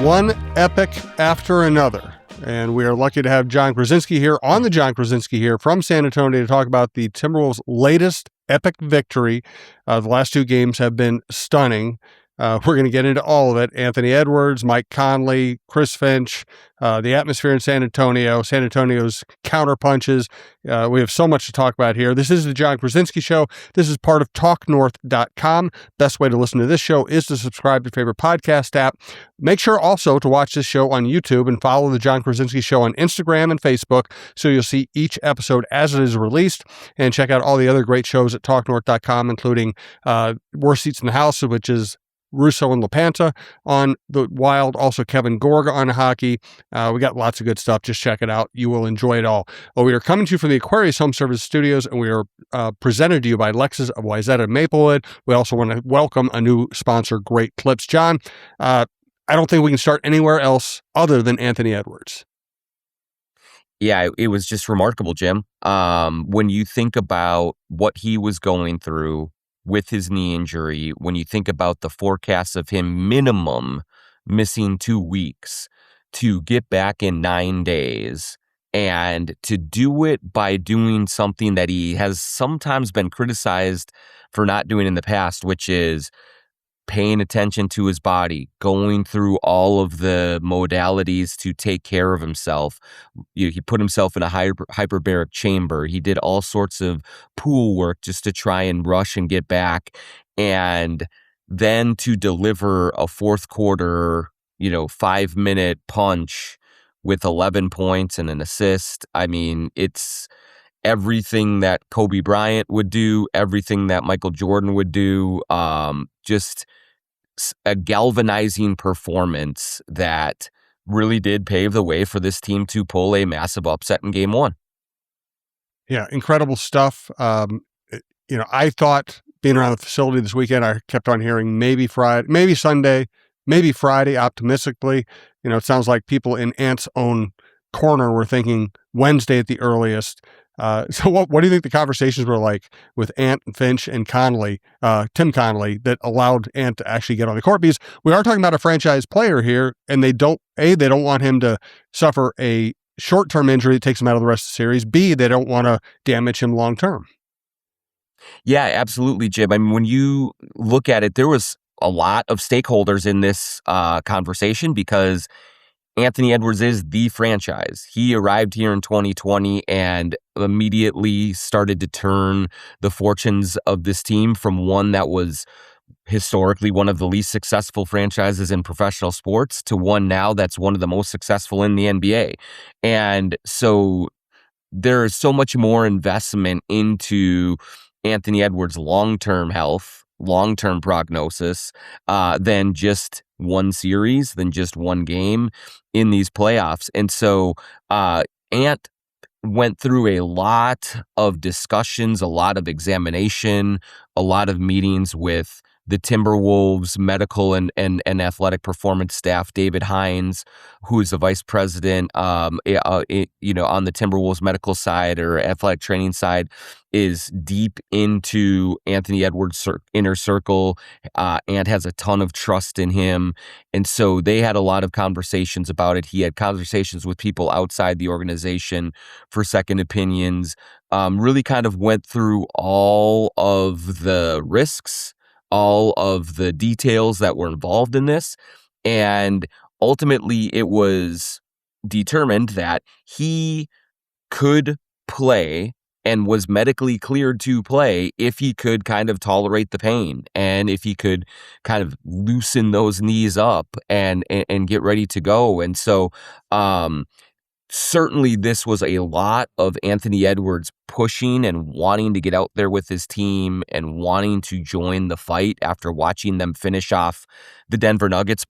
One epic after another. And we are lucky to have Jon Krawczynski here on the Jon Krawczynski here from San Antonio to talk about the Timberwolves' latest epic victory. The last two games have been stunning. We're going to get into all of it. Anthony Edwards, Mike Conley, Chris Finch, the atmosphere in San Antonio, San Antonio's counterpunches. We have so much to talk about here. This is the Jon Krawczynski Show. This is part of TalkNorth.com. Best way to listen to this show is to subscribe to your favorite podcast app. Make sure also to watch this show on YouTube and follow the Jon Krawczynski Show on Instagram and Facebook so you'll see each episode as it is released. And check out all the other great shows at TalkNorth.com, including Worst Seats in the House, which is Russo and LaPanta on the Wild, also Kevin Gorga on hockey. We got lots of good stuff. Just check it out. You will enjoy it all. Well, we are coming to you from the Aquarius Home Service Studios, and we are presented to you by Lexus of Wayzata Maplewood. We also want to welcome a new sponsor, Great Clips. Jon, I don't think we can start anywhere else other than Anthony Edwards. Yeah, it was just remarkable, Jim. When you think about what he was going through with his knee injury, when you think about the forecasts of him minimum missing 2 weeks to get back in 9 days, and to do it by doing something that he has sometimes been criticized for not doing in the past, which is paying attention to his body, going through all of the modalities to take care of himself. He put himself in a hyperbaric chamber. He did all sorts of pool work just to try and rush and get back. And then to deliver a fourth quarter, 5-minute punch with 11 points and an assist. I mean, it's everything that Kobe Bryant would do, everything that Michael Jordan would do, just a galvanizing performance that really did pave the way for this team to pull a massive upset in game one. Yeah, incredible stuff. I thought being around the facility this weekend, I kept on hearing maybe Friday, maybe Sunday, maybe Friday, optimistically. It sounds like people in Ant's own corner were thinking Wednesday at the earliest. So what do you think the conversations were like with Ant, Finch, and Conley, Tim Conley, that allowed Ant to actually get on the court? Because we are talking about a franchise player here, and they don't want him to suffer a short-term injury that takes him out of the rest of the series. B, they don't want to damage him long-term. Yeah, absolutely, Jim. I mean, when you look at it, there was a lot of stakeholders in this conversation because Anthony Edwards is the franchise. He arrived here in 2020 and immediately started to turn the fortunes of this team from one that was historically one of the least successful franchises in professional sports to one now that's one of the most successful in the NBA. And so there is so much more investment into Anthony Edwards' long-term health, long-term prognosis, than just one series, than just one game in these playoffs. And so Ant went through a lot of discussions, a lot of examination, a lot of meetings with the Timberwolves medical and athletic performance staff. David Hines, who is the vice president, on the Timberwolves medical side or athletic training side, is deep into Anthony Edwards' inner circle. Ant has a ton of trust in him. And so they had a lot of conversations about it. He had conversations with people outside the organization for second opinions, really kind of went through all of the risks, all of the details that were involved in this. And ultimately, it was determined that he could play and was medically cleared to play if he could kind of tolerate the pain and if he could kind of loosen those knees up and get ready to go. And so certainly this was a lot of Anthony Edwards pushing and wanting to get out there with his team and wanting to join the fight after watching them finish off the Denver Nuggets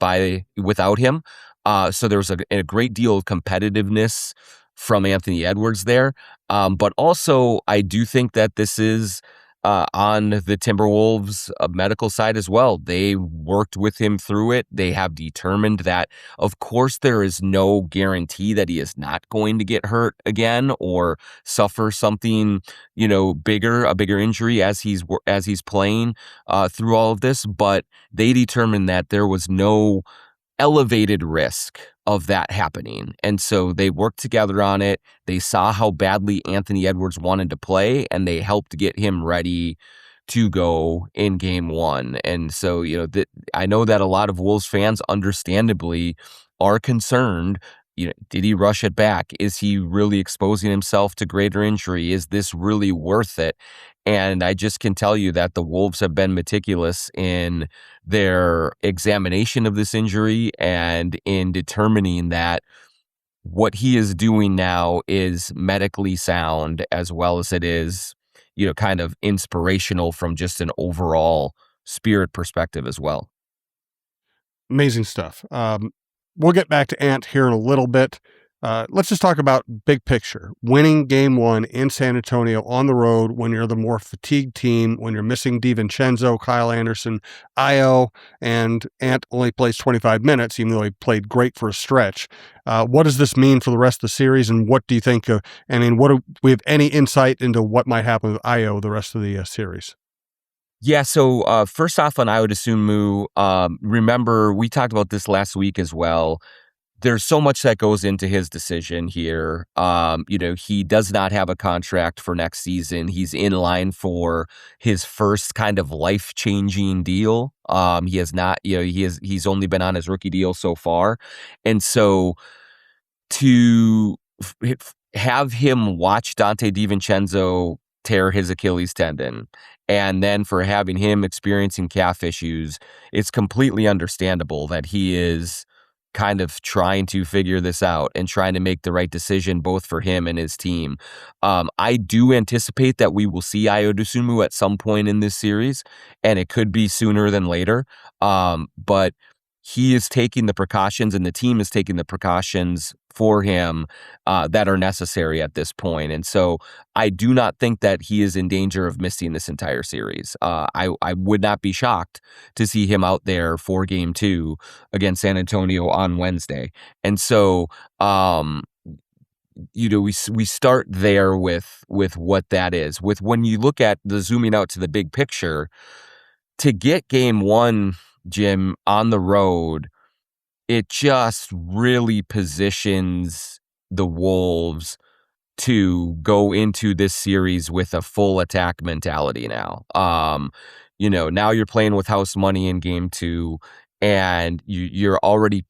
without him. So there was a great deal of competitiveness from Anthony Edwards there. But also, I do think that this is on the Timberwolves medical side as well. They worked with him through it. They have determined that, of course, there is no guarantee that he is not going to get hurt again or suffer something, a bigger injury as he's playing through all of this. But they determined that there was no elevated risk of that happening. And so they worked together on it. They saw how badly Anthony Edwards wanted to play, and they helped get him ready to go in game one. And so, I know that a lot of Wolves fans understandably are concerned. Did he rush it back? Is he really exposing himself to greater injury? Is this really worth it? And I just can tell you that the Wolves have been meticulous in their examination of this injury and in determining that what he is doing now is medically sound, as well as it is, kind of inspirational from just an overall spirit perspective as well. Amazing stuff. We'll get back to Ant here in a little bit. Let's just talk about big picture. Winning game one in San Antonio on the road when you're the more fatigued team, when you're missing DiVincenzo, Kyle Anderson, Io, and Ant only plays 25 minutes, even though he played great for a stretch. What does this mean for the rest of the series, and what do you think? Do we have any insight into what might happen with Io the rest of the series? Yeah, so first off on Ayo Dosunmu, remember we talked about this last week as well. There's so much that goes into his decision here. He does not have a contract for next season. He's in line for his first kind of life-changing deal. He has not, he's only been on his rookie deal so far. And so to have him watch Dante DiVincenzo tear his Achilles tendon, and then for having him experiencing calf issues, it's completely understandable that he is kind of trying to figure this out and trying to make the right decision both for him and his team. I do anticipate that we will see Ayo Dosunmu at some point in this series, and it could be sooner than later. But he is taking the precautions, and the team is taking the precautions for him that are necessary at this point. And so I do not think that he is in danger of missing this entire series. I would not be shocked to see him out there for game two against San Antonio on Wednesday. And so, we start there with what that is. With when you look at the zooming out to the big picture, to get game one, Jim, on the road, it just really positions the Wolves to go into this series with a full attack mentality now. Now you're playing with house money in game two, and you already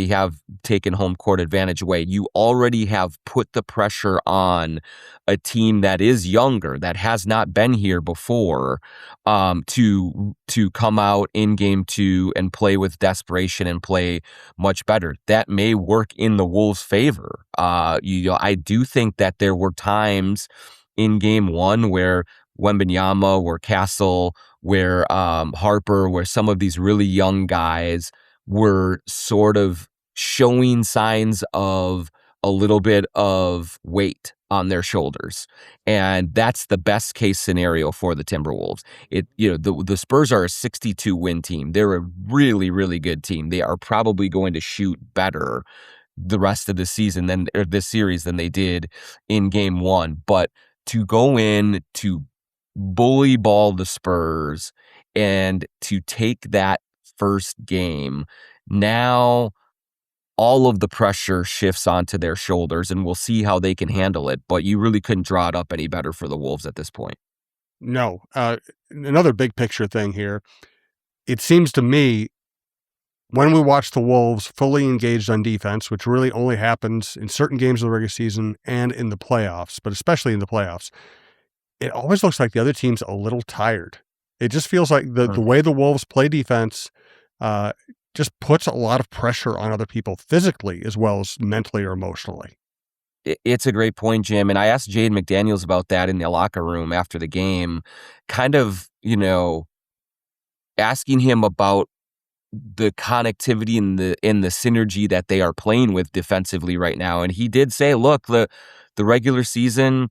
have taken home court advantage away. You already have put the pressure on a team that is younger, that has not been here before, to come out in game two and play with desperation and play much better. That may work in the Wolves' favor. I do think that there were times in game one where Wembanyama, where Castle, where Harper, where some of these really young guys were sort of showing signs of a little bit of weight on their shoulders. And that's the best case scenario for the Timberwolves. The Spurs are a 62-win team. They're a really, really good team. They are probably going to shoot better the rest of the season this series than they did in game one. But to go in to bully ball the Spurs and to take that first game, now all of the pressure shifts onto their shoulders, and we'll see how they can handle it. But you really couldn't draw it up any better for the Wolves at this point. No. Another big picture thing here. It seems to me when we watch the Wolves fully engaged on defense, which really only happens in certain games of the regular season and in the playoffs, but especially in the playoffs, it always looks like the other team's a little tired. It just feels like the way the Wolves play defense just puts a lot of pressure on other people physically as well as mentally or emotionally. It's a great point, Jim. And I asked Jaden McDaniels about that in the locker room after the game, kind of, asking him about the connectivity and the synergy that they are playing with defensively right now. And he did say, look, the regular season,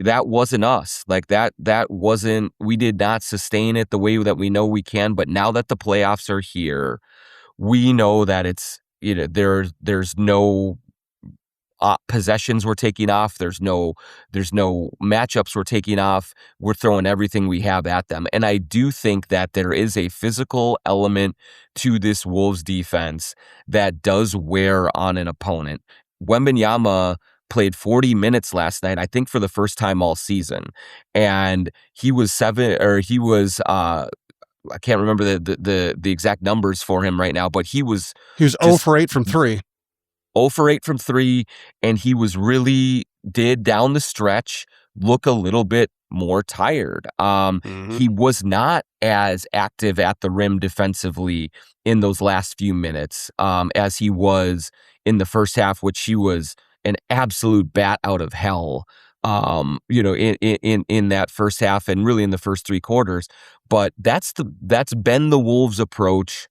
that wasn't us. Like that wasn't, we did not sustain it the way that we know we can. But now that the playoffs are here, we know that it's, there's no possessions we're taking off. There's no matchups we're taking off. We're throwing everything we have at them. And I do think that there is a physical element to this Wolves defense that does wear on an opponent. Wembanyama played 40 minutes last night, I think for the first time all season. And he was I can't remember the exact numbers for him right now, but he was 0 for 8 from 3. 0 for 8 from 3, and he did down the stretch look a little bit more tired. He was not as active at the rim defensively in those last few minutes as he was in the first half, which he was an absolute bat out of hell. In that first half and really in the first 3 quarters. But that's been the Wolves' approach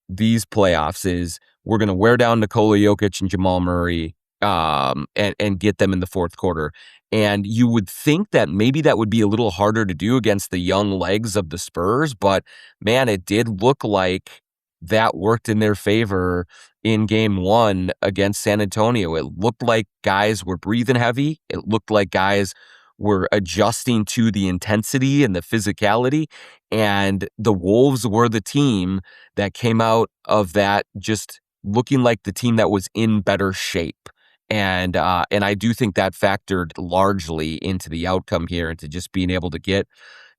these playoffs is we're going to wear down Nikola Jokic and Jamal Murray and get them in the fourth quarter. And you would think that maybe that would be a little harder to do against the young legs of the Spurs, but man, it did look like that worked in their favor in game 1 against San Antonio. It looked like guys were breathing heavy. It looked like guys were adjusting to the intensity and the physicality. And the Wolves were the team that came out of that just looking like the team that was in better shape. And I do think that factored largely into the outcome here, into just being able to get,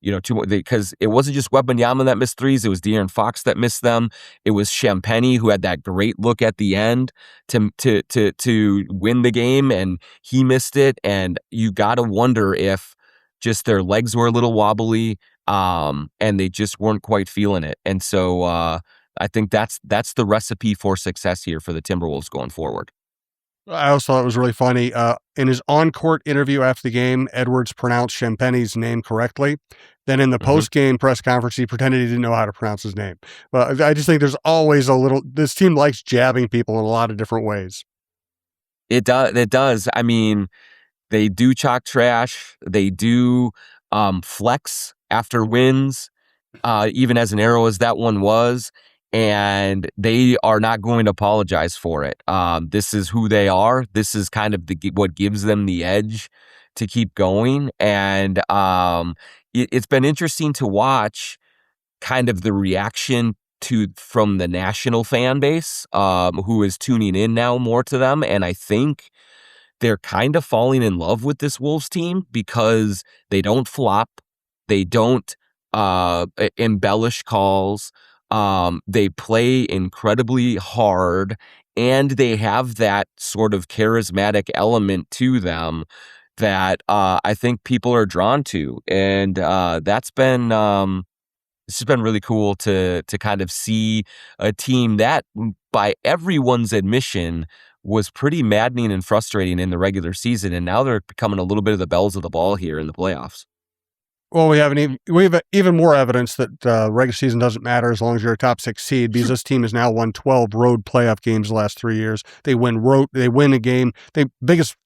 because it wasn't just Wembanyama that missed threes. It was De'Aaron Fox that missed them. It was Champagnie who had that great look at the end to win the game, and he missed it. And you got to wonder if just their legs were a little wobbly, and they just weren't quite feeling it. And so I think that's the recipe for success here for the Timberwolves going forward. I also thought it was really funny. In his on-court interview after the game, Edwards pronounced Champagnie's name correctly. Then in the post-game press conference, he pretended he didn't know how to pronounce his name. Well, I just think there's always this team likes jabbing people in a lot of different ways. It does. I mean, they do chalk trash. They do flex after wins, even as narrow as that one was. And they are not going to apologize for it. This is who they are. This is kind of what gives them the edge to keep going. And it's been interesting to watch kind of the reaction from the national fan base, who is tuning in now more to them. And I think they're kind of falling in love with this Wolves team because they don't flop. They don't embellish calls. They play incredibly hard, and they have that sort of charismatic element to them that I think people are drawn to, and this has been really cool to kind of see a team that, by everyone's admission, was pretty maddening and frustrating in the regular season, and now they're becoming a little bit of the bells of the ball here in the playoffs. Well, we have even more evidence that regular season doesn't matter as long as you're a top 6 seed, because this team has now won 12 road playoff games the last 3 years. They win a game. The biggest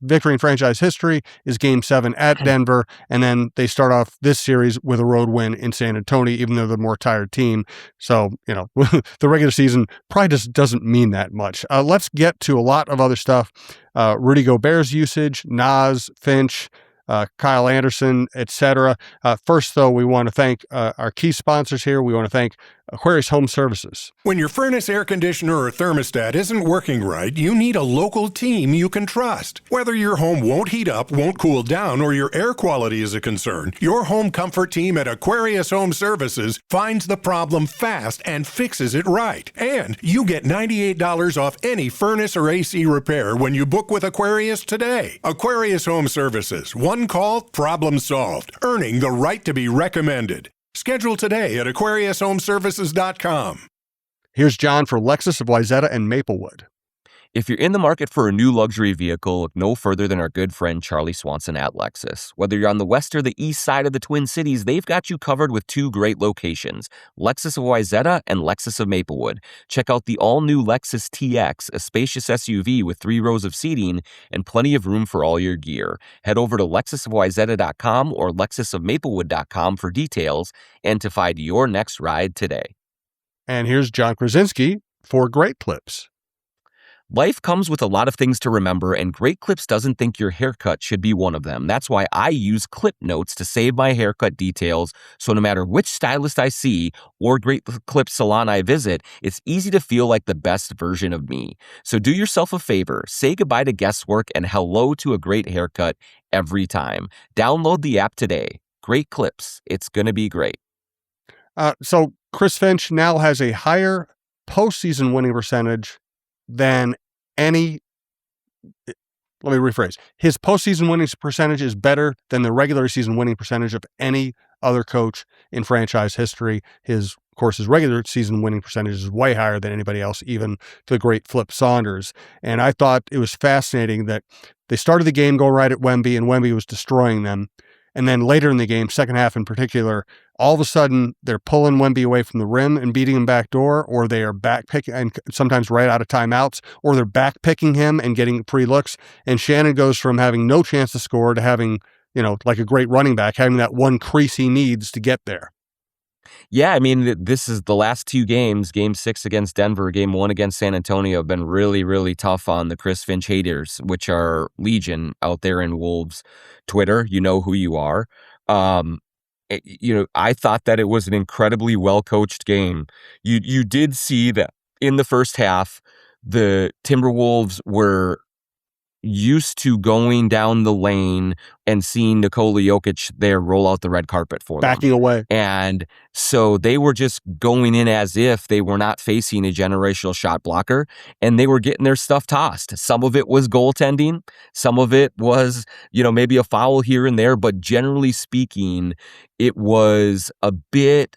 victory in franchise history is Game 7 at Denver, and then they start off this series with a road win in San Antonio, even though they're the more tired team. So, the regular season probably just doesn't mean that much. Let's get to a lot of other stuff. Rudy Gobert's usage, Nas, Finch, Kyle Anderson, etc. First, though, we want to thank our key sponsors here. We want to thank Aquarius Home Services. When your furnace, air conditioner, or thermostat isn't working right, you need a local team you can trust. Whether your home won't heat up, won't cool down, or your air quality is a concern, your home comfort team at Aquarius Home Services finds the problem fast and fixes it right. And you get $98 off any furnace or AC repair when you book with Aquarius today. Aquarius Home Services. One call, problem solved. Earning the right to be recommended. Schedule today at AquariusHomeservices.com. Here's John for Lexus of Wayzata and Maplewood. If you're in the market for a new luxury vehicle, look no further than our good friend Charlie Swanson at Lexus. Whether you're on the west or the east side of the Twin Cities, they've got you covered with 2 great locations, Lexus of Wayzata and Lexus of Maplewood. Check out the all-new Lexus TX, a spacious SUV with 3 rows of seating and plenty of room for all your gear. Head over to LexusofWayzata.com or LexusofMaplewood.com for details and to find your next ride today. And here's Jon Krawczynski for Great Clips. Life comes with a lot of things to remember, and Great Clips doesn't think your haircut should be one of them. That's why I use Clip Notes to save my haircut details, so no matter which stylist I see or Great Clips salon I visit, it's easy to feel like the best version of me. So do yourself a favor, say goodbye to guesswork and hello to a great haircut every time. Download the app today. Great Clips. It's going to be great. So Chris Finch now has a higher postseason winning percentage than any. Let me rephrase. His postseason winning percentage is better than the regular season winning percentage of any other coach in franchise history. Of course, his regular season winning percentage is way higher than anybody else, even the great Flip Saunders. And I thought it was fascinating that they started the game going right at Wemby, and Wemby was destroying them. And then later in the game, second half in particular, all of a sudden they're pulling Wemby away from the rim and beating him backdoor, or they are backpicking, and sometimes right out of timeouts, or they're backpicking him and getting pre-looks. And Shannon goes from having no chance to score to having, like a great running back, having that one crease he needs to get there. Yeah, I mean, this is the last two games, Game 6 against Denver, Game 1 against San Antonio, have been really, really tough on the Chris Finch haters, which are legion out there in Wolves Twitter. You know who you are. I thought that it was an incredibly well-coached game. You did see that in the first half, the Timberwolves were used to going down the lane and seeing Nikola Jokic there roll out the red carpet for them. Backing away. And so they were just going in as if they were not facing a generational shot blocker, and they were getting their stuff tossed. Some of it was goaltending. Some of it was, maybe a foul here and there, but generally speaking, it was a bit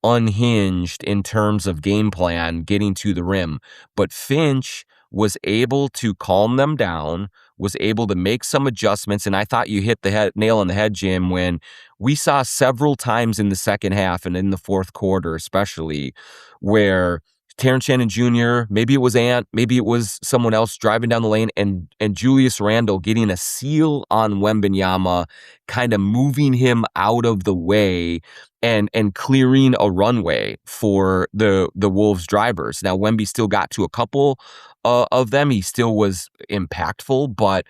unhinged in terms of game plan getting to the rim. But Finch was able to calm them down, was able to make some adjustments. And I thought you hit the nail on the head, Jim, when we saw several times in the second half and in the fourth quarter, especially, where Terrence Shannon Jr., maybe it was Ant, maybe it was someone else driving down the lane, and Julius Randle getting a seal on Wembanyama, kind of moving him out of the way and clearing a runway for the Wolves drivers. Now, Wemby still got to a couple of them. He still was impactful, but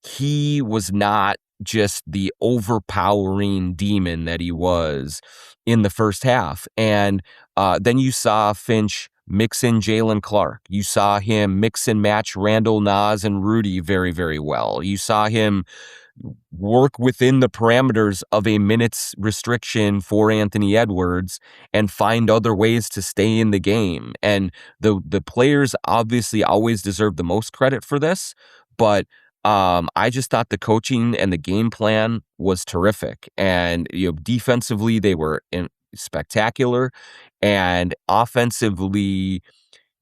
he was not just the overpowering demon that he was in the first half. And then you saw Finch mix in Jalen Clark. You saw him mix and match Randall, Naz, and Rudy very, very well. You saw him work within the parameters of a minutes restriction for Anthony Edwards and find other ways to stay in the game. And the players obviously always deserve the most credit for this, but I just thought the coaching and the game plan was terrific. And defensively, they were spectacular, and offensively,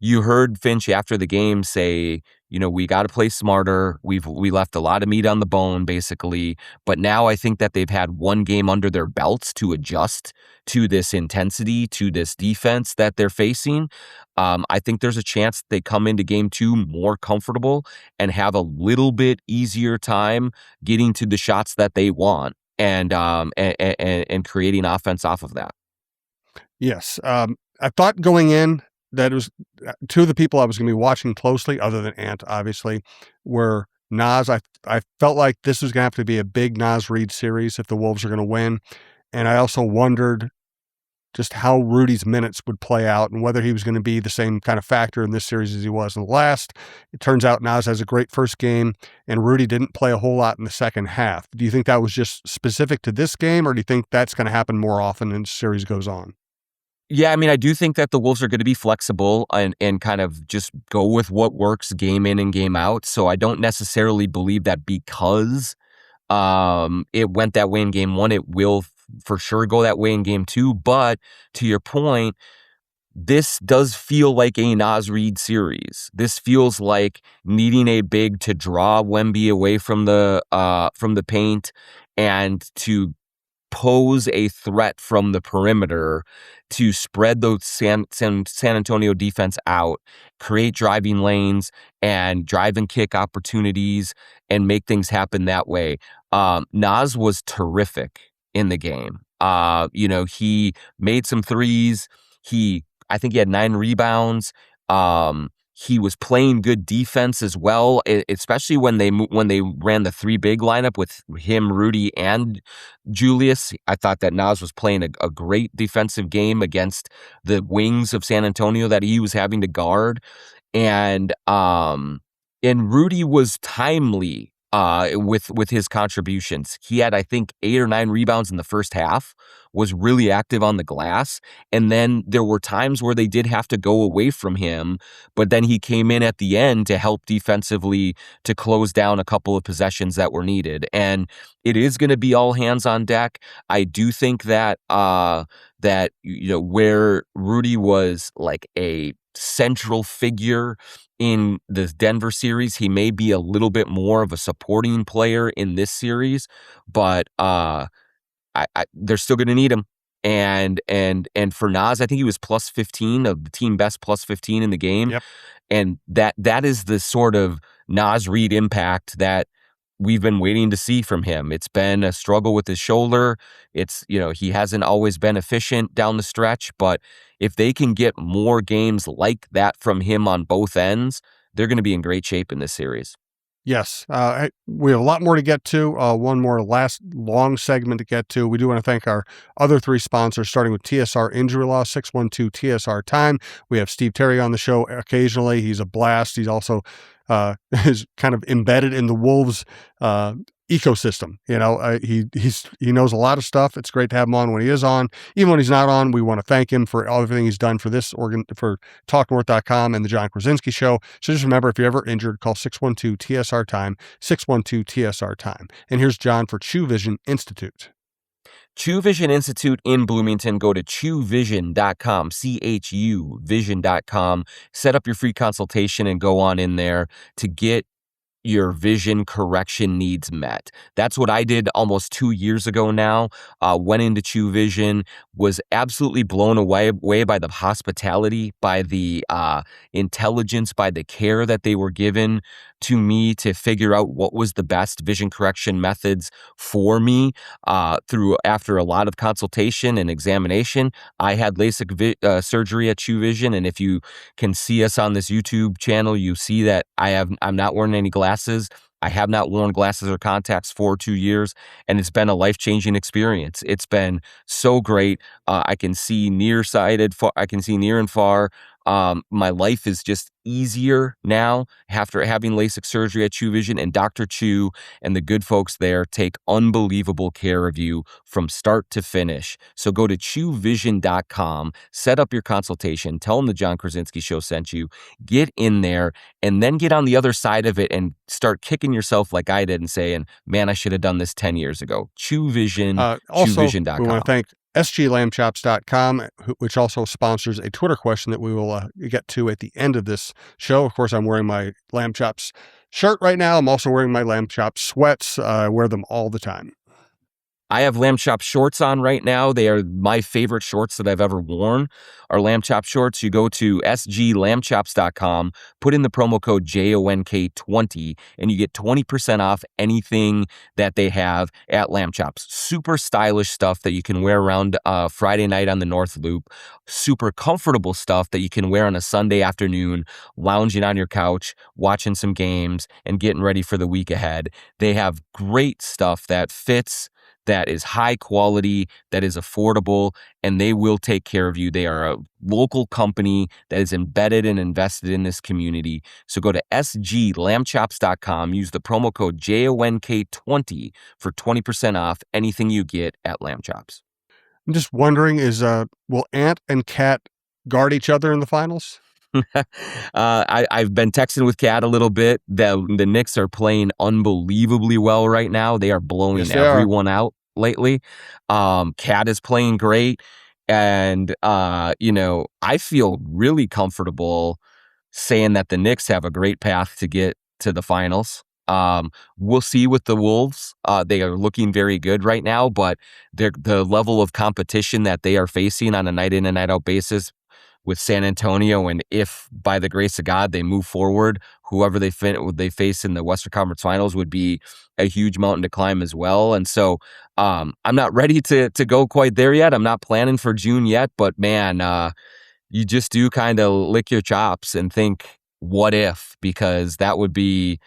you heard Finch after the game say, we got to play smarter. We left a lot of meat on the bone, basically. But now I think that they've had one game under their belts to adjust to this intensity, to this defense that they're facing. I think there's a chance they come into game 2 more comfortable and have a little bit easier time getting to the shots that they want and creating offense off of that. Yes. I thought going in that it was two of the people I was going to be watching closely, other than Ant, obviously, were Naz. I felt like this was going to have to be a big Naz Reid series if the Wolves are going to win. And I also wondered just how Rudy's minutes would play out and whether he was going to be the same kind of factor in this series as he was in the last. It turns out Naz has a great first game, and Rudy didn't play a whole lot in the second half. Do you think that was just specific to this game, or do you think that's going to happen more often as the series goes on? Yeah, I mean, I do think that the Wolves are going to be flexible and kind of just go with what works game in and game out. So I don't necessarily believe that because it went that way in game 1, it will for sure go that way in game 2. But to your point, this does feel like a Naz Reid series. This feels like needing a big to draw Wemby away from the paint and to pose a threat from the perimeter to spread those San Antonio defense out, create driving lanes and drive and kick opportunities and make things happen that way. Naz was terrific in the game. He made some threes. I think he had 9 rebounds. He was playing good defense as well, especially when they ran the three big lineup with him, Rudy, and Julius. I thought that Naz was playing a great defensive game against the wings of San Antonio that he was having to guard, and Rudy was timely with his contributions. He had, I think, 8 or 9 rebounds in the first half, was really active on the glass. And then there were times where they did have to go away from him, but then he came in at the end to help defensively to close down a couple of possessions that were needed. And it is going to be all hands on deck. I do think that where Rudy was like a central figure in the Denver series, he may be a little bit more of a supporting player in this series, but they're still going to need him. And for Naz, I think he was plus 15 of the team best plus 15 in the game. Yep. And that is the sort of Naz Reid impact that we've been waiting to see from him. It's been a struggle with his shoulder. It's, he hasn't always been efficient down the stretch, but if they can get more games like that from him on both ends, they're going to be in great shape in this series. Yes. We have a lot more to get to. One more last long segment to get to. We do want to thank our other 3 sponsors, starting with TSR Injury Law, 612 TSR Time. We have Steve Terry on the show occasionally. He's a blast. He's also is kind of embedded in the Wolves ecosystem. He knows a lot of stuff. It's great to have him on when he is on. Even when he's not on, we want to thank him for everything he's done for for TalkNorth.com and the Jon Krawczynski Show. So just remember, if you're ever injured, call 612 TSR Time, 612 TSR Time. And here's John for Chew Vision Institute. Chew Vision Institute in Bloomington. Go to chewvision.com, CHU vision.com. Set up your free consultation and go on in there to get your vision correction needs met. That's what I did almost 2 years ago now. Went into Chew Vision, was absolutely blown away by the hospitality, by the intelligence, by the care that they were given to me to figure out what was the best vision correction methods for me. After a lot of consultation and examination, I had LASIK surgery at Chew Vision, and if you can see us on this YouTube channel, you see that I'm not wearing any glasses. I have not worn glasses or contacts for 2 years, and it's been a life-changing experience. It's been so great. I can see nearsighted. I can see near and far. My life is just easier now after having LASIK surgery at Chew Vision, and Dr. Chew and the good folks there take unbelievable care of you from start to finish. So go to chewvision.com, set up your consultation, tell them the Jon Krawczynski Show sent you, get in there, and then get on the other side of it and start kicking yourself like I did and saying, man, I should have done this 10 years ago. Chewvision, chewvision.com. We want to thank sglambchops.com, which also sponsors a Twitter question that we will get to at the end of this show. Of course, I'm wearing my Lamb Chops shirt right now. I'm also wearing my Lamb Chops sweats. I wear them all the time. I have Lamb Chop shorts on right now. They are my favorite shorts that I've ever worn, are Lamb Chop shorts. You go to sglambchops.com, put in the promo code JONK20, and you get 20% off anything that they have at Lamb Chops. Super stylish stuff that you can wear around Friday night on the North Loop. Super comfortable stuff that you can wear on a Sunday afternoon, lounging on your couch, watching some games, and getting ready for the week ahead. They have great stuff that fits, that is high quality, that is affordable, and they will take care of you. They are a local company that is embedded and invested in this community. So go to sglambchops.com, use the promo code JONK20 for 20% off anything you get at Lamb Chops. I'm just wondering, will Ant and Cat guard each other in the finals? I've been texting with Kat a little bit. The Knicks are playing unbelievably well right now. They are blowing everyone out lately. Kat is playing great. And, I feel really comfortable saying that the Knicks have a great path to get to the finals. We'll see with the Wolves. They are looking very good right now, but the level of competition that they are facing on a night in and night out basis with San Antonio, and if by the grace of God they move forward, whoever they face in the Western Conference Finals would be a huge mountain to climb as well. And so I'm not ready to go quite there yet. I'm not planning for June yet, but man, you just do kind of lick your chops and think, what if, because that would be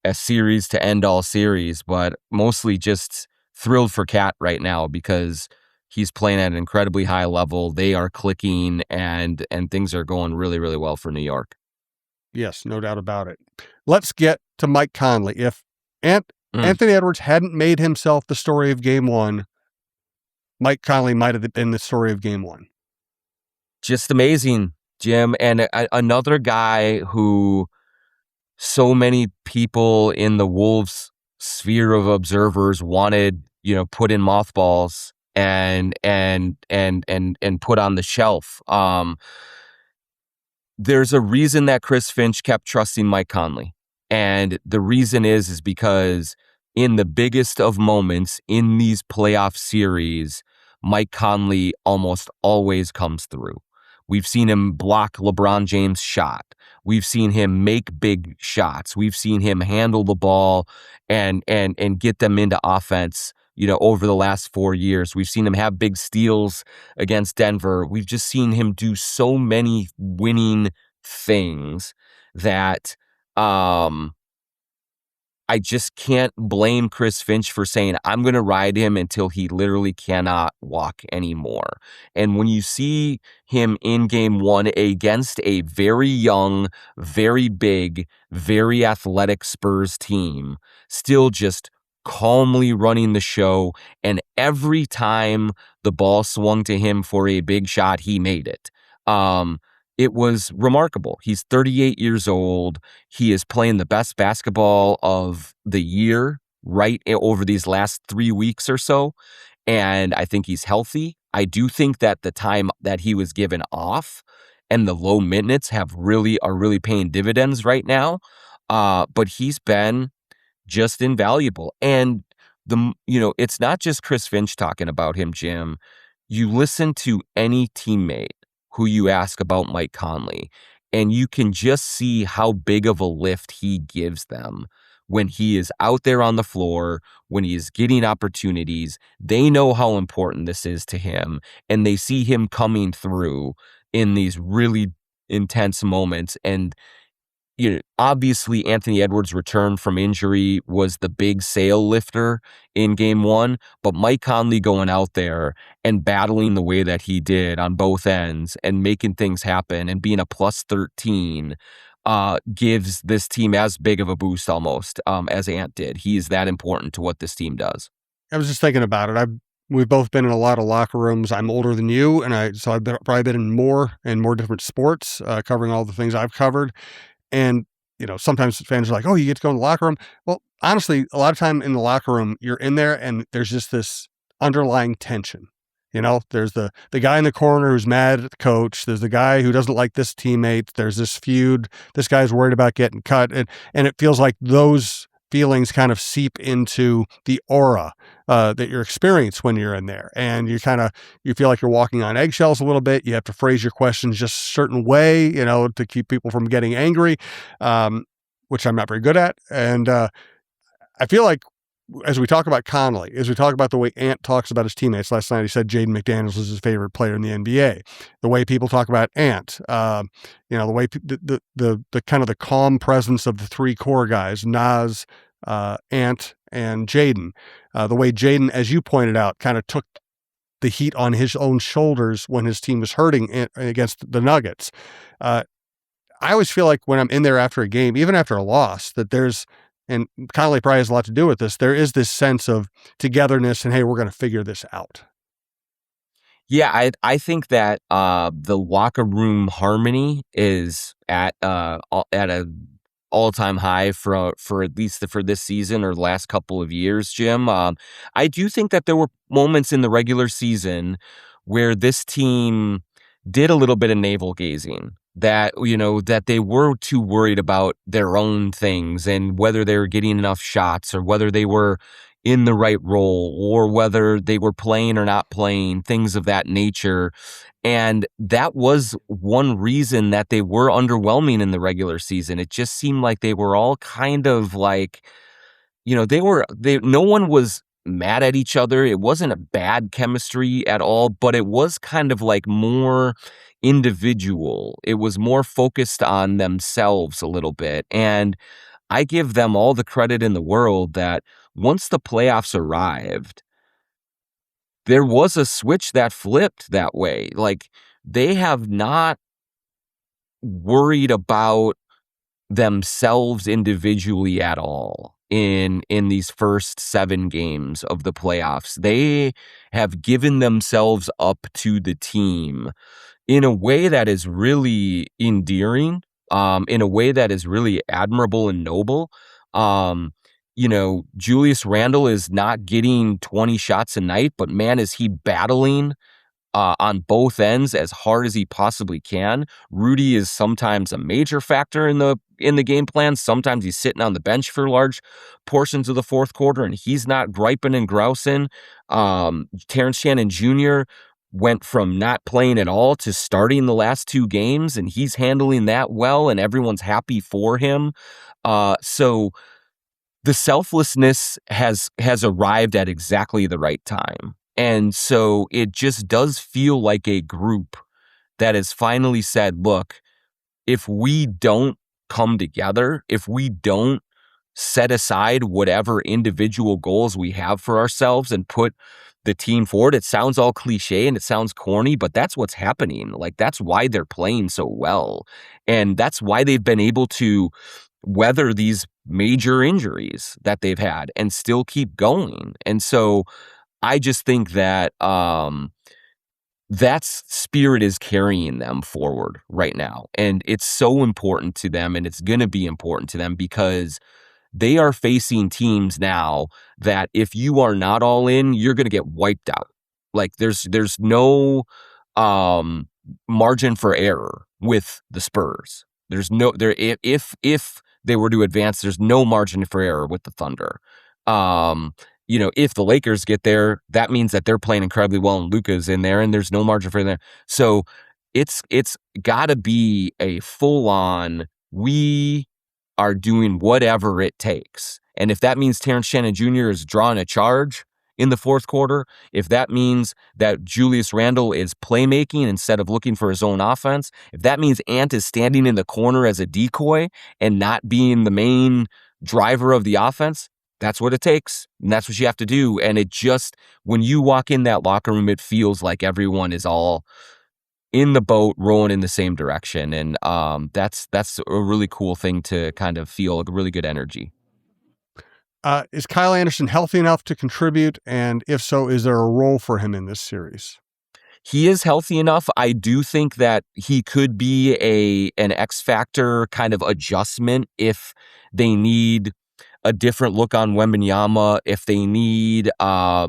a series to end all series, but mostly just thrilled for Cat right now because he's playing at an incredibly high level. They are clicking and things are going really, really well for New York. Yes, no doubt about it. Let's get to Mike Conley. If Anthony Edwards hadn't made himself the story of game one, Mike Conley might have been the story of game one. Just amazing, Jim. And another guy who so many people in the Wolves sphere of observers wanted, put in mothballs and put on the shelf. There's a reason that Chris Finch kept trusting Mike Conley. And the reason is because in the biggest of moments in these playoff series, Mike Conley almost always comes through. We've seen him block LeBron James' shot. We've seen him make big shots. We've seen him handle the ball and get them into offense, over the last 4 years. We've seen him have big steals against Denver. We've just seen him do so many winning things that I just can't blame Chris Finch for saying, I'm going to ride him until he literally cannot walk anymore. And when you see him in game one against a very young, very big, very athletic Spurs team, still just calmly running the show, and every time the ball swung to him for a big shot, he made it. It was remarkable. He's 38 years old. He is playing the best basketball of the year right over these last 3 weeks or so. And I think he's healthy. I do think that the time that he was given off and the low minutes are really paying dividends right now. But he's been just invaluable. And it's not just Chris Finch talking about him, Jim. You listen to any teammate who you ask about Mike Conley, and you can just see how big of a lift he gives them when he is out there on the floor, when he is getting opportunities. They know how important this is to him, and they see him coming through in these really intense moments. And obviously Anthony Edwards' return from injury was the big sail lifter in game one, but Mike Conley going out there and battling the way that he did on both ends and making things happen and being a plus 13 gives this team as big of a boost almost as Ant did. He is that important to what this team does. I was just thinking about it. We've both been in a lot of locker rooms. I'm older than you, and I've probably been in more different sports, covering all the things I've covered. And, sometimes fans are like, oh, you get to go in the locker room. Well, honestly, a lot of time in the locker room, you're in there and there's just this underlying tension. There's the guy in the corner who's mad at the coach. There's the guy who doesn't like this teammate. There's this feud. This guy's worried about getting cut. And it feels like those feelings kind of seep into the aura that you're experiencing when you're in there. And you feel like you're walking on eggshells a little bit. You have to phrase your questions just a certain way, to keep people from getting angry, which I'm not very good at. And I feel like as we talk about Conley, as we talk about the way Ant talks about his teammates, last night he said Jaden McDaniels is his favorite player in the NBA. The way people talk about Ant, the way the kind of the calm presence of the three core guys, Naz, Ant, and Jaden. The way Jaden, as you pointed out, kind of took the heat on his own shoulders when his team was hurting against the Nuggets. I always feel like when I'm in there after a game, even after a loss, that and Conley probably has a lot to do with this, there is this sense of togetherness and, hey, we're going to figure this out. Yeah, I think that the locker room harmony is at a all-time high for at least for this season or the last couple of years, Jim. I do think that there were moments in the regular season where this team did a little bit of navel gazing, that that they were too worried about their own things and whether they were getting enough shots or whether they were in the right role or whether they were playing or not playing, things of that nature. And that was one reason that they were underwhelming in the regular season. It just seemed like they were all kind of like, no one was mad at each other. It wasn't a bad chemistry at all, but it was kind of like more individual. It was more focused on themselves a little bit. And I give them all the credit in the world that once the playoffs arrived, there was a switch that flipped that way. Like, they have not worried about themselves individually at all in these first 7 games of the playoffs. They have given themselves up to the team in a way that is really endearing, in a way that is really admirable and noble. Julius Randle is not getting 20 shots a night, but man, is he battling on both ends as hard as he possibly can. Rudy is sometimes a major factor in the game plan. Sometimes he's sitting on the bench for large portions of the fourth quarter, and he's not griping and grousing. Terrence Shannon Jr. went from not playing at all to starting the last 2 games, and he's handling that well, and everyone's happy for him. So the selflessness has arrived at exactly the right time. And so it just does feel like a group that has finally said, look, if we don't come together, if we don't set aside whatever individual goals we have for ourselves and put the team forward, it sounds all cliche and it sounds corny, but that's what's happening. Like, that's why they're playing so well. And that's why they've been able to weather these major injuries that they've had and still keep going. And so I just think that that spirit is carrying them forward right now. And it's so important to them, and it's going to be important to them because they are facing teams now that if you are not all in, you're going to get wiped out. Like, there's no margin for error with the Spurs. There's no there if they were to advance, there's no margin for error with the Thunder. If the Lakers get there, that means that they're playing incredibly well and Luka's in there and there's no margin for there. So it's got to be a full-on, we are doing whatever it takes. And if that means Terrence Shannon Jr. is drawing a charge in the fourth quarter, if that means that Julius Randle is playmaking instead of looking for his own offense, if that means Ant is standing in the corner as a decoy and not being the main driver of the offense, that's what it takes, and that's what you have to do. And it just, when you walk in that locker room, it feels like everyone is all in the boat, rowing in the same direction. And that's a really cool thing to kind of feel, like a really good energy. Is Kyle Anderson healthy enough to contribute? And if so, is there a role for him in this series? He is healthy enough. I do think that he could be an X factor kind of adjustment if they need a different look on Wembanyama, if they need, a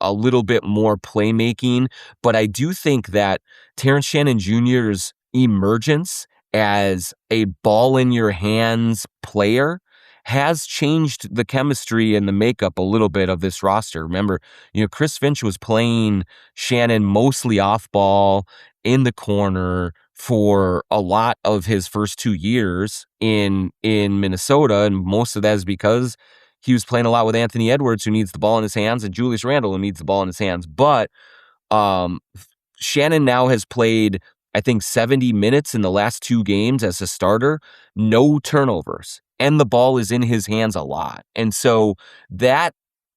little bit more playmaking. But I do think that Terrence Shannon Jr.'s emergence as a ball in your hands player has changed the chemistry and the makeup a little bit of this roster. Remember, Chris Finch was playing Shannon mostly off ball in the corner for a lot of his first 2 years in Minnesota, and most of that is because he was playing a lot with Anthony Edwards, who needs the ball in his hands, and Julius Randle, who needs the ball in his hands. But Shannon now has played, I think, 70 minutes in the last 2 games as a starter, no turnovers, and the ball is in his hands a lot. And so that,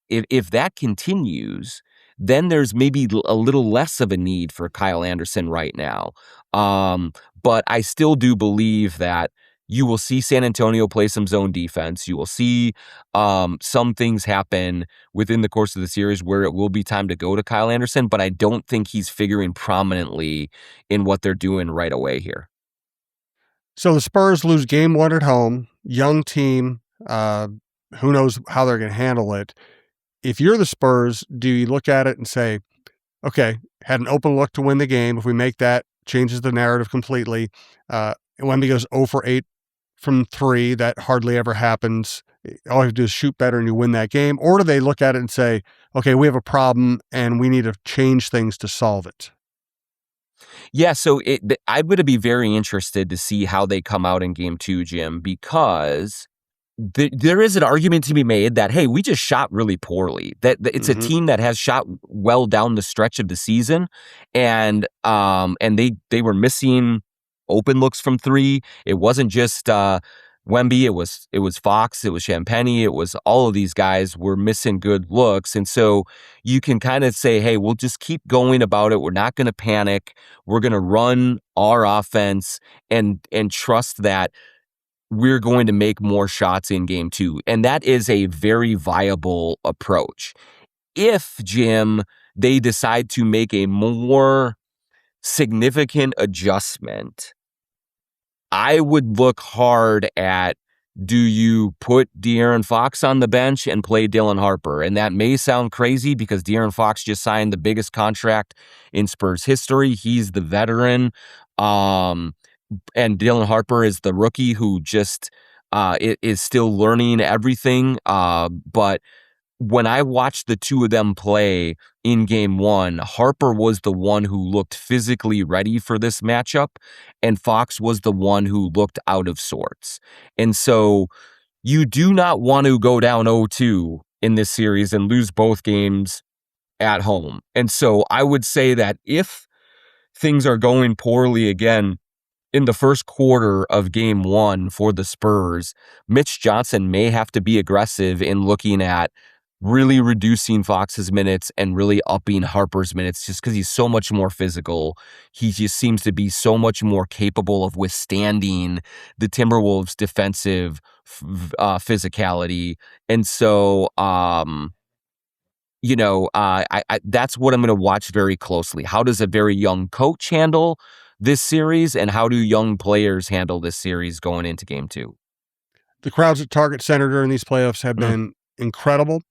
if that continues, then there's maybe a little less of a need for Kyle Anderson right now. But I still do believe that you will see San Antonio play some zone defense. You will see some things happen within the course of the series where it will be time to go to Kyle Anderson, but I don't think he's figuring prominently in what they're doing right away here. So the Spurs lose game 1 at home, young team, who knows how they're going to handle it. If you're the Spurs, do you look at it and say, okay, had an open look to win the game. If we make that, changes the narrative completely. Wemby goes 0 for 8 from 3. That hardly ever happens. All you have to do is shoot better and you win that game. Or do they look at it and say, okay, we have a problem and we need to change things to solve it? Yeah, so I'm going to be very interested to see how they come out in game 2, Jim, because there is an argument to be made that, hey, we just shot really poorly. That it's a team that has shot well down the stretch of the season, and they were missing open looks from three. It wasn't just Wemby. It was Fox. It was Champagny. It was all of these guys were missing good looks, and so you can kind of say, hey, we'll just keep going about it. We're not going to panic. We're going to run our offense and trust that we're going to make more shots in game two. And that is a very viable approach. If, Jim, they decide to make a more significant adjustment, I would look hard at, do you put De'Aaron Fox on the bench and play Dylan Harper? And that may sound crazy because De'Aaron Fox just signed the biggest contract in Spurs history. He's the veteran. And Dylan Harper is the rookie who just is still learning everything. But when I watched the two of them play in game one, Harper was the one who looked physically ready for this matchup, and Fox was the one who looked out of sorts. And so you do not want to go down 0-2 in this series and lose both games at home. And so I would say that if things are going poorly again in the first quarter of game one for the Spurs, Mitch Johnson may have to be aggressive in looking at really reducing Fox's minutes and really upping Harper's minutes just because he's so much more physical. He just seems to be so much more capable of withstanding the Timberwolves' defensive physicality. And so, that's what I'm going to watch very closely. How does a very young coach handle this series, and how do young players handle this series going into game two? The crowds at Target Center during these playoffs have been incredible.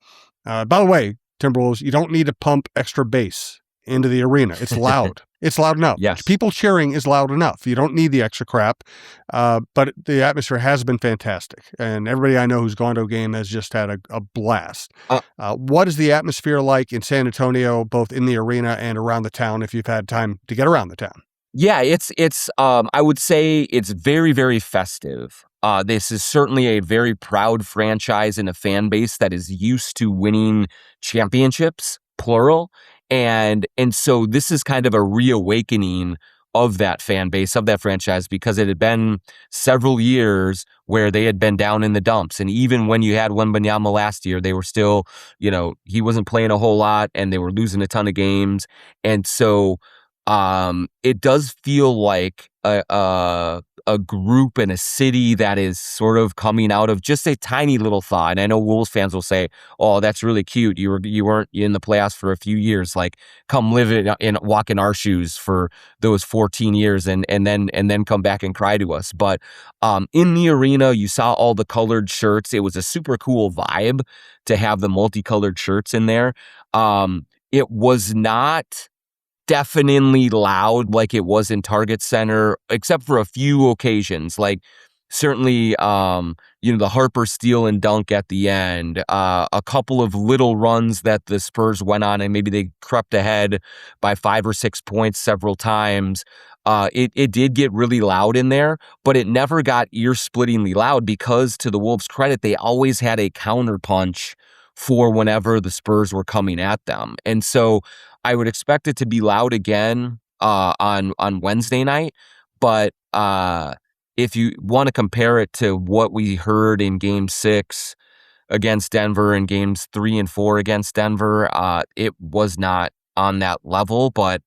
By the way, Timberwolves, you don't need to pump extra bass into the arena. It's loud. It's loud enough. Yes. People cheering is loud enough. You don't need the extra crap. But the atmosphere has been fantastic. And everybody I know who's gone to a game has just had a blast. What is the atmosphere like in San Antonio, both in the arena and around the town, if you've had time to get around the town? Yeah, it's I would say it's very, very festive. This is certainly a very proud franchise and a fan base that is used to winning championships, plural. And so this is kind of a reawakening of that fan base, of that franchise, because it had been several years where they had been down in the dumps. And even when you had Wembanyama last year, they were still, he wasn't playing a whole lot and they were losing a ton of games. And so it does feel like a group and a city that is sort of coming out of just a tiny little thaw. And I know Wolves fans will say, "Oh, that's really cute. You weren't in the playoffs for a few years. Like, come live in walk in our shoes for those 14 years, and then come back and cry to us." But in the arena, you saw all the colored shirts. It was a super cool vibe to have the multicolored shirts in there. It was not definitely loud like it was in Target Center, except for a few occasions. Like, certainly, the Harper steal and dunk at the end, a couple of little runs that the Spurs went on, and maybe they crept ahead by 5 or 6 points several times. It did get really loud in there, but it never got ear-splittingly loud because, to the Wolves' credit, they always had a counterpunch for whenever the Spurs were coming at them. And so I would expect it to be loud again on Wednesday night. But if you want to compare it to what we heard in Game 6 against Denver and Games 3 and 4 against Denver, it was not on that level. But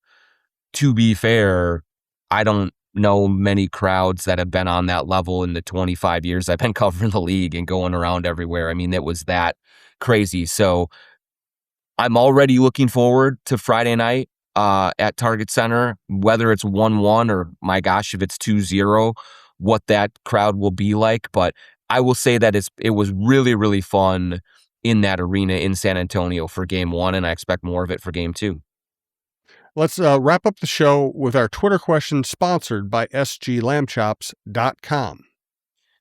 to be fair, I don't know many crowds that have been on that level in the 25 years I've been covering the league and going around everywhere. I mean, it was that crazy. So I'm already looking forward to Friday night at Target Center, whether it's 1-1 or, my gosh, if it's 2-0, what that crowd will be like. But I will say that it was really, really fun in that arena in San Antonio for Game 1, and I expect more of it for Game 2. Let's wrap up the show with our Twitter question sponsored by sglambchops.com.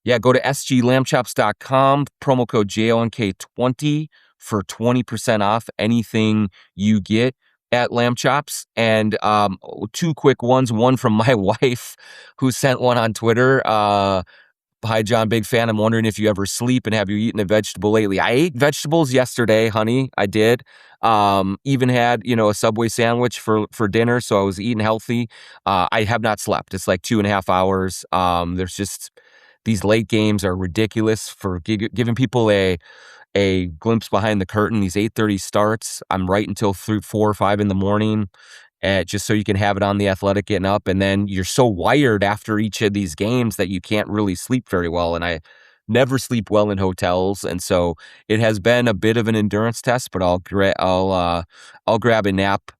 Yeah, go to sglambchops.com, promo code JONK20 for 20% off anything you get at Lamb Chops. And 2 quick ones, one from my wife who sent one on Twitter. Hi, John. Big fan. I'm wondering if you ever sleep and have you eaten a vegetable lately? I ate vegetables yesterday, honey. I did. Even had, a Subway sandwich for dinner. So I was eating healthy. I have not slept. It's like 2.5 hours. There's just these late games are ridiculous for giving people a glimpse behind the curtain. These 8:30 starts. I'm right until through 4 or 5 in the morning. Just so you can have it on The Athletic getting up. And then you're so wired after each of these games that you can't really sleep very well. And I never sleep well in hotels. And so it has been a bit of an endurance test, but I'll grab a nap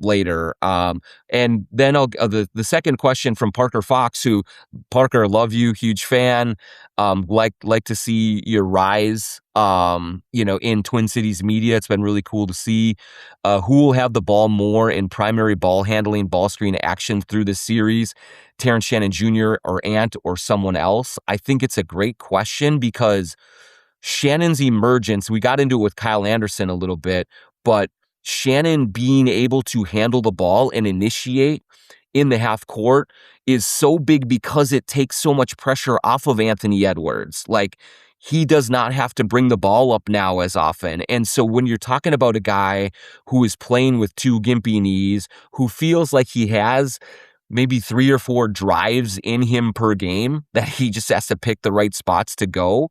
later. And then the second question from Parker Fox, who, Parker, love you, huge fan. Like to see your rise, in Twin Cities media. It's been really cool to see. Who will have the ball more in primary ball handling, ball screen action through this series? Terrence Shannon Jr. or Ant or someone else? I think it's a great question because Shannon's emergence, we got into it with Kyle Anderson a little bit, but Shannon being able to handle the ball and initiate in the half court is so big because it takes so much pressure off of Anthony Edwards. Like, he does not have to bring the ball up now as often. And so when you're talking about a guy who is playing with 2 gimpy knees, who feels like he has maybe 3 or 4 drives in him per game, that he just has to pick the right spots to go,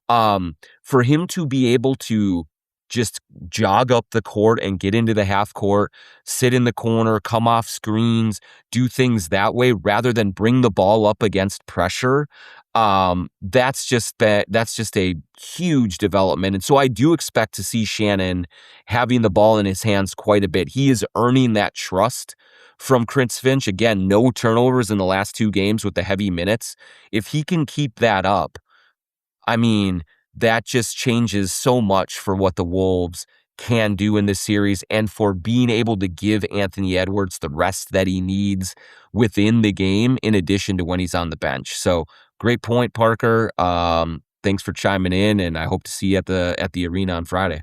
for him to be able to just jog up the court and get into the half court, sit in the corner, come off screens, do things that way rather than bring the ball up against pressure. That's just a huge development. And so I do expect to see Shannon having the ball in his hands quite a bit. He is earning that trust from Chris Finch. Again, no turnovers in the last 2 games with the heavy minutes. If he can keep that up, I mean, that just changes so much for what the Wolves can do in this series and for being able to give Anthony Edwards the rest that he needs within the game in addition to when he's on the bench. So great point, Parker. Thanks for chiming in, and I hope to see you at the arena on Friday.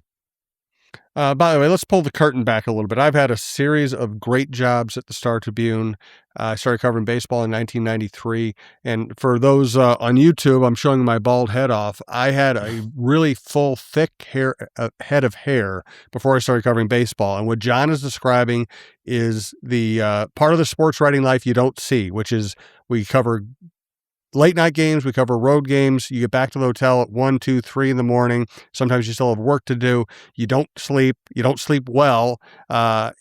By the way, let's pull the curtain back a little bit. I've had a series of great jobs at the Star Tribune. I started covering baseball in 1993. And for those on YouTube, I'm showing my bald head off. I had a really full, thick head of hair before I started covering baseball. And what John is describing is the part of the sports writing life you don't see, which is we cover late night games, we cover road games. You get back to the hotel at 1, 2, 3 in the morning. Sometimes you still have work to do. You don't sleep. You don't sleep well. And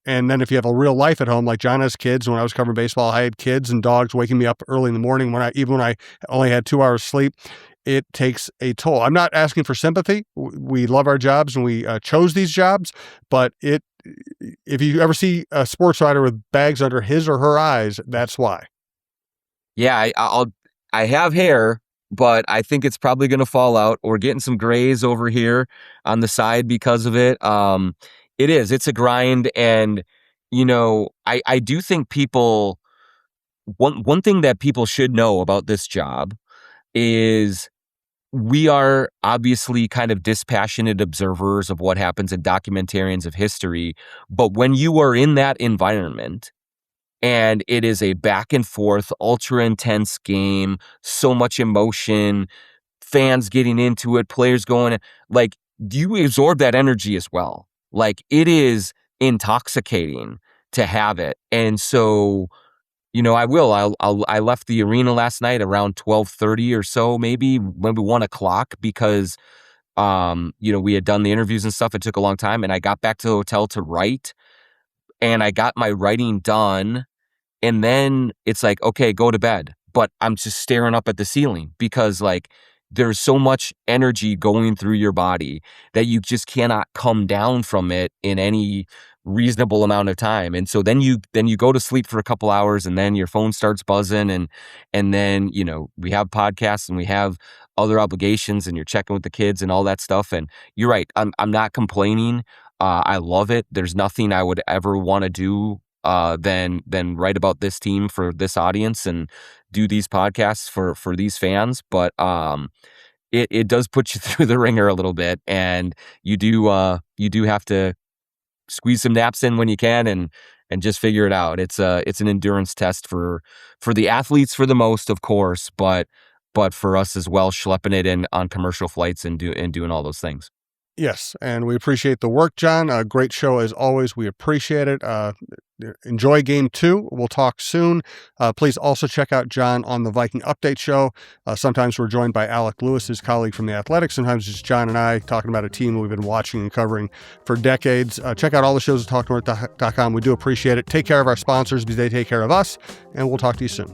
then if you have a real life at home, like John has kids. When I was covering baseball, I had kids and dogs waking me up early in the morning even when I only had 2 hours sleep. It takes a toll. I'm not asking for sympathy. We love our jobs and we chose these jobs, but if you ever see a sports writer with bags under his or her eyes, that's why. Yeah, I have hair, but I think it's probably going to fall out. We're getting some grays over here on the side because of it. It's a grind. And, I do think one thing that people should know about this job is we are obviously kind of dispassionate observers of what happens in documentarians of history. But when you are in that environment, and it is a back and forth, ultra intense game, so much emotion, fans getting into it, players going, like, you absorb that energy as well. Like, it is intoxicating to have it. And so, I left the arena last night around 12:30 or so, maybe 1 o'clock because, we had done the interviews and stuff. It took a long time. And I got back to the hotel to write, and I got my writing done. And then it's like, okay, go to bed. But I'm just staring up at the ceiling because, like, there's so much energy going through your body that you just cannot come down from it in any reasonable amount of time. And so then you go to sleep for a couple hours, and then your phone starts buzzing, and then, we have podcasts and we have other obligations, and you're checking with the kids and all that stuff. And you're right. I'm not complaining. I love it. There's nothing I would ever want to do than write about this team for this audience and do these podcasts for these fans. But it does put you through the ringer a little bit, and you do have to squeeze some naps in when you can, and just figure it out. It's an endurance test for the athletes for the most, of course, but for us as well, schlepping it in on commercial flights and doing all those things. Yes, and we appreciate the work, John. A great show as always. We appreciate it. Enjoy Game 2. We'll talk soon. Please also check out John on the Viking Update Show. Sometimes we're joined by Alec Lewis, his colleague from The Athletic. Sometimes it's John and I talking about a team we've been watching and covering for decades. Check out all the shows at talknorth.com. We do appreciate it. Take care of our sponsors because they take care of us, and we'll talk to you soon.